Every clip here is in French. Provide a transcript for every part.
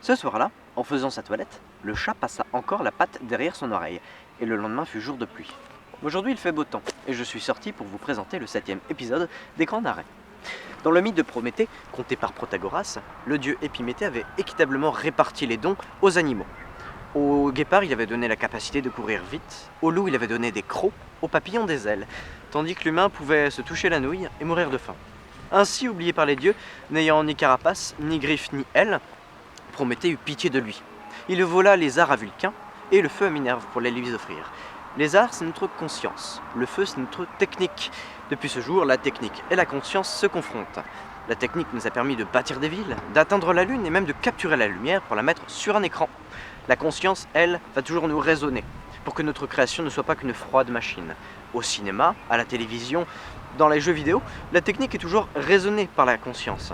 Ce soir-là, en faisant sa toilette, le chat passa encore la patte derrière son oreille, et le lendemain fut jour de pluie. Aujourd'hui il fait beau temps, et je suis sorti pour vous présenter le 7e épisode des Grands Narrés. Dans le mythe de Prométhée, conté par Protagoras, le dieu Épiméthée avait équitablement réparti les dons aux animaux. Au guépard, il avait donné la capacité de courir vite, au loup, il avait donné des crocs, au papillon des ailes, tandis que l'humain pouvait se toucher la nouille et mourir de faim. Ainsi oublié par les dieux, n'ayant ni carapace, ni griffes, ni ailes, Prométhée eut pitié de lui. Il vola les arts à Vulcain et le feu à Minerve pour les lui offrir. Les arts, c'est notre conscience, le feu, c'est notre technique. Depuis ce jour, la technique et la conscience se confrontent. La technique nous a permis de bâtir des villes, d'atteindre la lune et même de capturer la lumière pour la mettre sur un écran. La conscience, elle, va toujours nous raisonner, pour que notre création ne soit pas qu'une froide machine. Au cinéma, à la télévision, dans les jeux vidéo, la technique est toujours raisonnée par la conscience.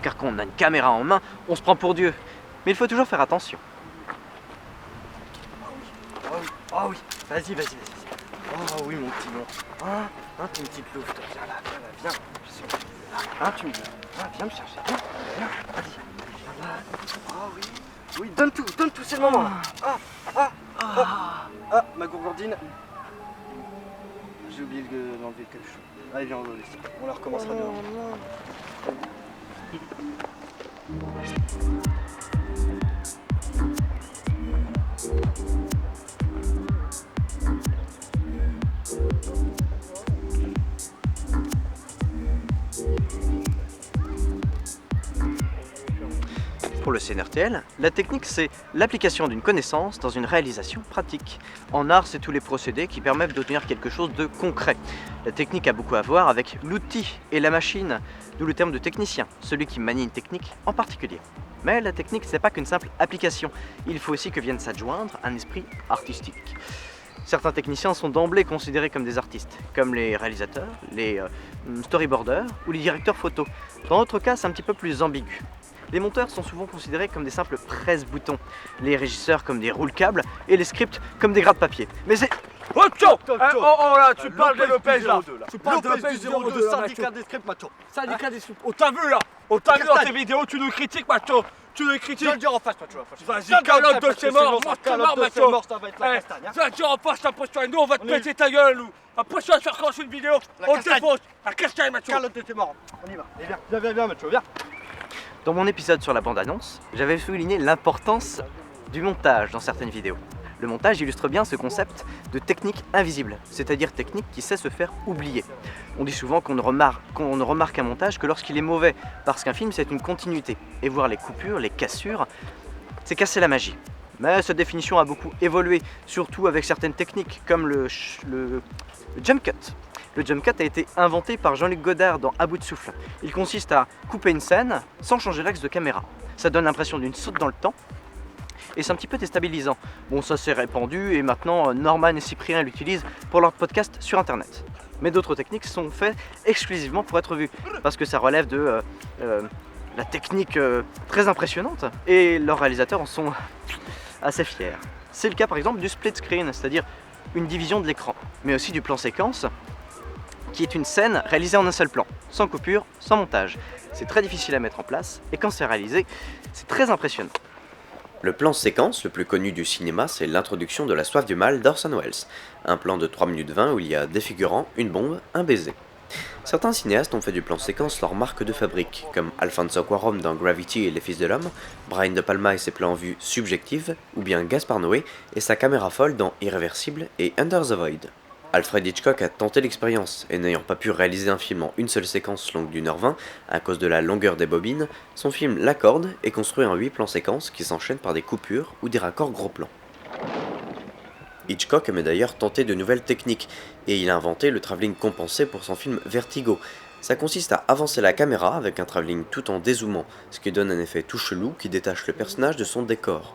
Car quand on a une caméra en main, on se prend pour Dieu. Mais il faut toujours faire attention. Oh oui, vas-y. Oh oui, mon petit lion. T'es une petite louve, toi. Viens là, viens. Je suis là. Tu me dis. Viens me chercher. Viens, vas-y. Oh oui, donne tout, c'est le moment. Ma gourgandine. J'ai oublié d'enlever le capuchon. Allez, viens, on la recommencera dehors. Pour le CNRTL, la technique c'est l'application d'une connaissance dans une réalisation pratique. En art, c'est tous les procédés qui permettent d'obtenir quelque chose de concret. La technique a beaucoup à voir avec l'outil et la machine, d'où le terme de technicien, celui qui manie une technique en particulier. Mais la technique, c'est pas qu'une simple application, il faut aussi que vienne s'adjoindre un esprit artistique. Certains techniciens sont d'emblée considérés comme des artistes, comme les réalisateurs, les storyboarders ou les directeurs photos. Dans d'autres cas, c'est un petit peu plus ambigu. Les monteurs sont souvent considérés comme des simples presse-boutons, les régisseurs comme des roule-câbles et les scripts comme des gratte-papier. Mais c'est... Oh là, tu parles de Lopez là. Tu parles de Lopez du 02, syndicat des scripts, macho. syndicat des scripts. On t'a vu là. On t'a vu dans tes vidéos, tu nous critiques, macho. Tu nous Je vais critiques. le dire en face, macho. Vas-y, calotte de chez morts. Macho. Ça va être la castagne. Tu vas dire en face ta posture et nous on va te péter ta gueule, nous. Après tu vas te faire commencer une vidéo. La On te castagne. défonce. La castagne, macho. Calotte de tes morts. On y va. Viens, macho, viens. Dans mon épisode sur la bande-annonce, j'avais souligné l'importance du montage dans certaines vidéos. Le montage illustre bien ce concept de technique invisible, c'est-à-dire technique qui sait se faire oublier. On dit souvent qu'on ne remarque un montage que lorsqu'il est mauvais, parce qu'un film c'est une continuité, et voir les coupures, les cassures, c'est casser la magie. Mais cette définition a beaucoup évolué, surtout avec certaines techniques, comme le jump cut. Le jump cut a été inventé par Jean-Luc Godard dans À bout de souffle. Il consiste à couper une scène sans changer l'axe de caméra. Ça donne l'impression d'une saute dans le temps et c'est un petit peu déstabilisant. Bon, ça s'est répandu et maintenant Norman et Cyprien l'utilisent pour leur podcast sur internet. Mais d'autres techniques sont faites exclusivement pour être vues parce que ça relève de la technique très impressionnante et leurs réalisateurs en sont assez fiers. C'est le cas par exemple du split screen, c'est-à-dire une division de l'écran, mais aussi du plan séquence qui est une scène réalisée en un seul plan, sans coupure, sans montage. C'est très difficile à mettre en place, et quand c'est réalisé, c'est très impressionnant. Le plan séquence le plus connu du cinéma, c'est l'introduction de La Soif du Mal d'Orson Welles, un plan de 3 minutes 20 où il y a des figurants, une bombe, un baiser. Certains cinéastes ont fait du plan séquence leur marque de fabrique, comme Alfonso Cuarón dans Gravity et Les Fils de l'Homme, Brian De Palma et ses plans en vue subjective, ou bien Gaspar Noé et sa caméra folle dans Irréversible et Under the Void. Alfred Hitchcock a tenté l'expérience, et n'ayant pas pu réaliser un film en une seule séquence longue d'1h20 à cause de la longueur des bobines, son film l'accorde et construit en 8 plans séquences qui s'enchaînent par des coupures ou des raccords gros plans. Hitchcock aimait d'ailleurs tenter de nouvelles techniques, et il a inventé le travelling compensé pour son film Vertigo. Ça consiste à avancer la caméra avec un travelling tout en dézoomant, ce qui donne un effet tout chelou qui détache le personnage de son décor.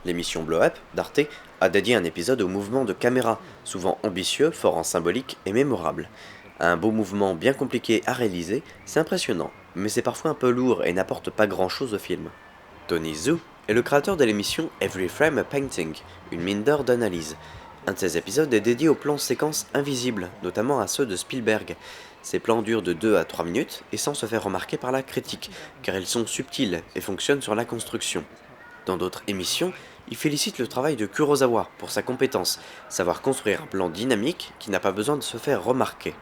L'émission Blow Up d'Arte a dédié un épisode au mouvement de caméra, souvent ambitieux, fort en symbolique et mémorable. Un beau mouvement bien compliqué à réaliser, c'est impressionnant, mais c'est parfois un peu lourd et n'apporte pas grand chose au film. Tony Zhou est le créateur de l'émission Every Frame a Painting, une mine d'or d'analyse. Un de ces épisodes est dédié aux plans séquences invisibles, notamment à ceux de Spielberg. Ces plans durent de 2 à 3 minutes et sans se faire remarquer par la critique, car ils sont subtils et fonctionnent sur la construction. Dans d'autres émissions, il félicite le travail de Kurosawa pour sa compétence, savoir construire un plan dynamique qui n'a pas besoin de se faire remarquer.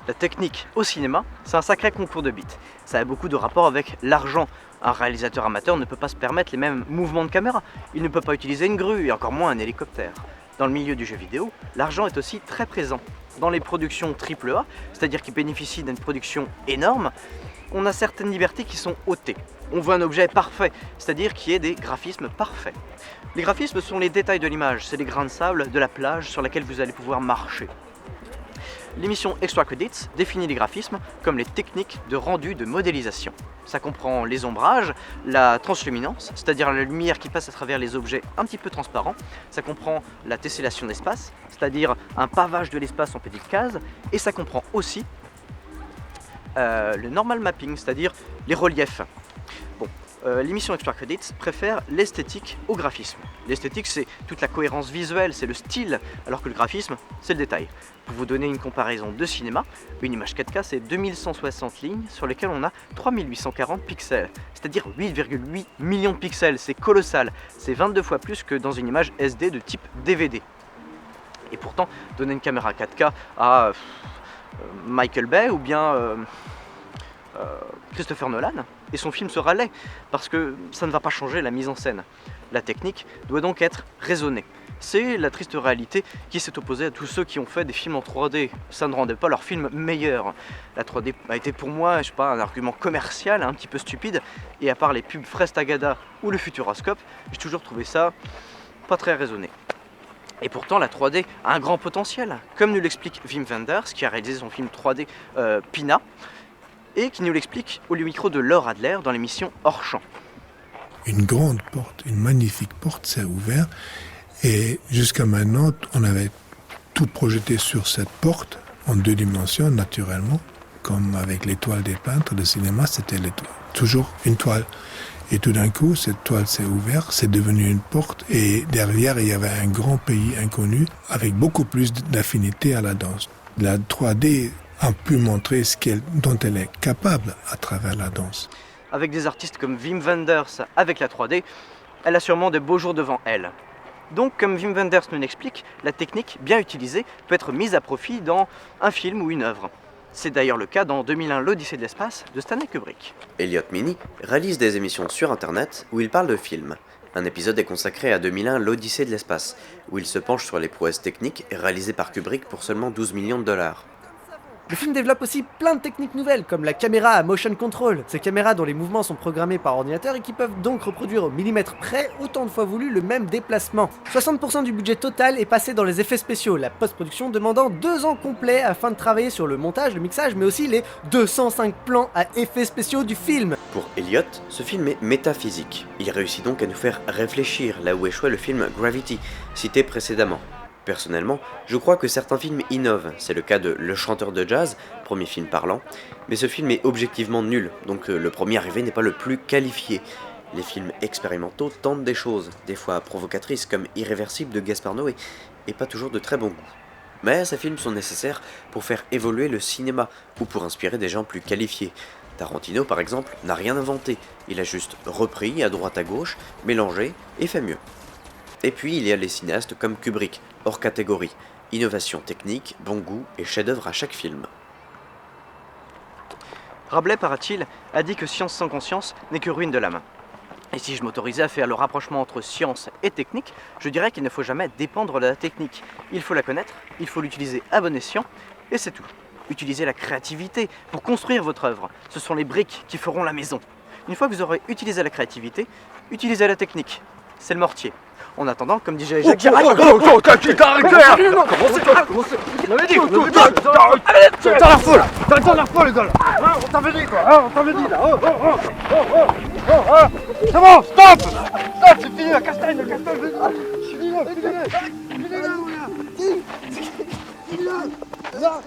La technique au cinéma, c'est un sacré concours de bits. Ça a beaucoup de rapport avec l'argent. Un réalisateur amateur ne peut pas se permettre les mêmes mouvements de caméra. Il ne peut pas utiliser une grue et encore moins un hélicoptère. Dans le milieu du jeu vidéo, l'argent est aussi très présent. Dans les productions AAA, c'est-à-dire qui bénéficient d'une production énorme, on a certaines libertés qui sont ôtées. On veut un objet parfait, c'est-à-dire qui ait des graphismes parfaits. Les graphismes sont les détails de l'image, c'est les grains de sable de la plage sur laquelle vous allez pouvoir marcher. L'émission Extra Credits définit les graphismes comme les techniques de rendu de modélisation. Ça comprend les ombrages, la transluminance, c'est-à-dire la lumière qui passe à travers les objets un petit peu transparents. Ça comprend la tessellation d'espace, c'est-à-dire un pavage de l'espace en petites cases. Et ça comprend aussi le normal mapping, c'est-à-dire les reliefs. L'émission Extra Credits préfère l'esthétique au graphisme. L'esthétique, c'est toute la cohérence visuelle, c'est le style, alors que le graphisme, c'est le détail. Pour vous donner une comparaison de cinéma, une image 4K, c'est 2160 lignes sur lesquelles on a 3840 pixels, c'est-à-dire 8,8 millions de pixels, c'est colossal, c'est 22 fois plus que dans une image SD de type DVD. Et pourtant, donner une caméra 4K à Michael Bay ou bien Christopher Nolan, et son film sera laid, parce que ça ne va pas changer la mise en scène. La technique doit donc être raisonnée. C'est la triste réalité qui s'est opposée à tous ceux qui ont fait des films en 3D. Ça ne rendait pas leurs films meilleurs. La 3D a été pour moi, je sais pas, un argument commercial un petit peu stupide, et à part les pubs Frestagada ou le Futuroscope, j'ai toujours trouvé ça pas très raisonné. Et pourtant, la 3D a un grand potentiel, comme nous l'explique Wim Wenders, qui a réalisé son film 3D Pina, et qui nous l'explique au micro de Laure Adler dans l'émission Hors Champ. Une grande porte, une magnifique porte s'est ouverte, et jusqu'à maintenant, on avait tout projeté sur cette porte en 2 dimensions, naturellement, comme avec les toiles des peintres de cinéma, c'était toujours une toile. Et tout d'un coup, cette toile s'est ouverte, c'est devenu une porte, et derrière, il y avait un grand pays inconnu avec beaucoup plus d'affinité à la danse. La 3D a pu montrer dont elle est capable à travers la danse. Avec des artistes comme Wim Wenders avec la 3D, elle a sûrement de beaux jours devant elle. Donc, comme Wim Wenders nous l'explique, la technique bien utilisée peut être mise à profit dans un film ou une œuvre. C'est d'ailleurs le cas dans 2001 l'Odyssée de l'espace de Stanley Kubrick. Elliot Mini réalise des émissions sur internet où il parle de films. Un épisode est consacré à 2001 l'Odyssée de l'espace, où il se penche sur les prouesses techniques réalisées par Kubrick pour seulement 12 millions de dollars. Le film développe aussi plein de techniques nouvelles, comme la caméra à motion control. Ces caméras dont les mouvements sont programmés par ordinateur et qui peuvent donc reproduire au millimètre près, autant de fois voulu, le même déplacement. 60% du budget total est passé dans les effets spéciaux, la post-production demandant 2 ans complets afin de travailler sur le montage, le mixage, mais aussi les 205 plans à effets spéciaux du film. Pour Elliot, ce film est métaphysique. Il réussit donc à nous faire réfléchir, là où échouait le film Gravity, cité précédemment. Personnellement, je crois que certains films innovent, c'est le cas de Le Chanteur de Jazz, premier film parlant, mais ce film est objectivement nul, donc le premier arrivé n'est pas le plus qualifié. Les films expérimentaux tentent des choses, des fois provocatrices comme Irréversible de Gaspar Noé, et pas toujours de très bon goût. Mais ces films sont nécessaires pour faire évoluer le cinéma, ou pour inspirer des gens plus qualifiés. Tarantino par exemple n'a rien inventé, il a juste repris à droite à gauche, mélangé et fait mieux. Et puis il y a les cinéastes comme Kubrick, hors catégorie, innovation technique, bon goût et chef-d'œuvre à chaque film. Rabelais, paraît-il, a dit que science sans conscience n'est que ruine de l'âme. Et si je m'autorisais à faire le rapprochement entre science et technique, je dirais qu'il ne faut jamais dépendre de la technique. Il faut la connaître, il faut l'utiliser à bon escient, et c'est tout. Utilisez la créativité pour construire votre œuvre. Ce sont les briques qui feront la maison. Une fois que vous aurez utilisé la créativité, utilisez la technique. C'est le mortier. En attendant, comme disait Jacques Chirac... T'as l'air faux là! T'as l'air faux les gars là! On t'avait dit quoi! On t'avait dit là! C'est bon, stop! Stop, c'est fini la castagne, c'est fini là!